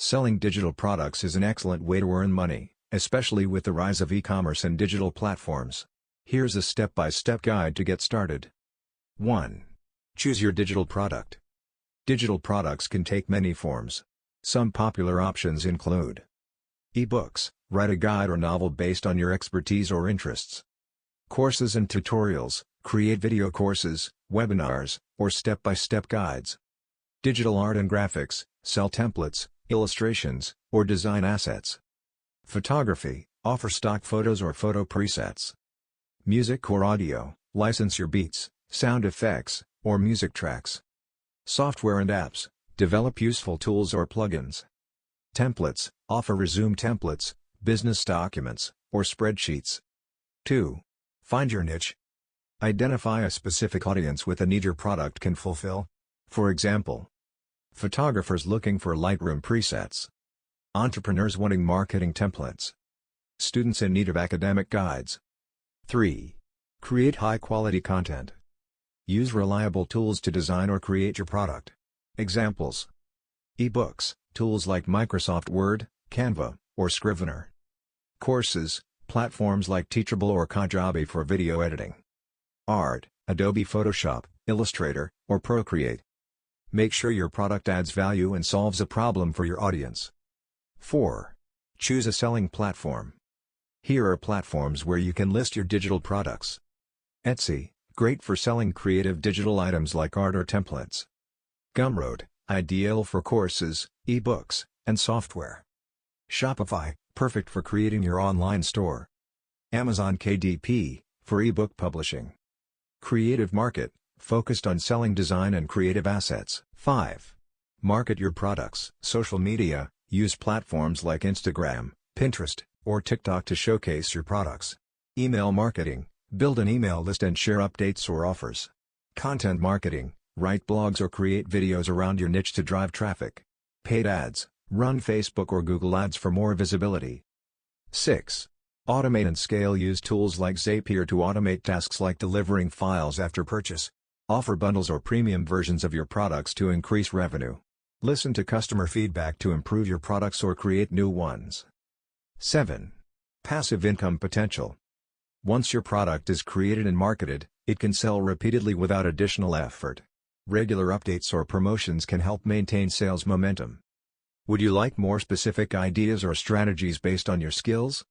Selling digital products is an excellent way to earn money, especially with the rise of e-commerce and digital platforms. Here's a step-by-step guide to get started. 1. Choose your digital product. Digital products can take many forms. Some popular options include ebooks, write a guide or novel based on your expertise or interests. Courses and tutorials, create video courses, webinars, or step-by-step guides. Digital art and graphics, sell templates, illustrations, or design assets. Photography, offer stock photos or photo presets. Music or audio, license your beats, sound effects, or music tracks. Software and apps, develop useful tools or plugins. Templates, offer resume templates, business documents, or spreadsheets. 2. Find your niche. Identify a specific audience with a need your product can fulfill. For example, photographers looking for Lightroom presets. Entrepreneurs wanting marketing templates. Students in need of academic guides. 3. Create high-quality content. Use reliable tools to design or create your product. Examples: ebooks, tools like Microsoft Word, Canva, or Scrivener. Courses, platforms like Teachable or Kajabi for video editing. Art, Adobe Photoshop, Illustrator, or Procreate. Make sure your product adds value and solves a problem for your audience. 4. Choose a selling platform. Here are platforms where you can list your digital products. Etsy, great for selling creative digital items like art or templates. Gumroad, ideal for courses, ebooks, and software. Shopify, perfect for creating your online store. Amazon KDP, for ebook publishing. Creative Market, focused on selling design and creative assets. 5. Market your products. Social media, use platforms like Instagram, Pinterest, or TikTok to showcase your products. Email marketing, build an email list and share updates or offers. Content marketing, write blogs or create videos around your niche to drive traffic. Paid ads, run Facebook or Google ads for more visibility. 6. Automate and scale. Use tools like Zapier to automate tasks like delivering files after purchase. Offer bundles or premium versions of your products to increase revenue. Listen to customer feedback to improve your products or create new ones. 7. Passive income potential. Once your product is created and marketed, it can sell repeatedly without additional effort. Regular updates or promotions can help maintain sales momentum. Would you like more specific ideas or strategies based on your skills?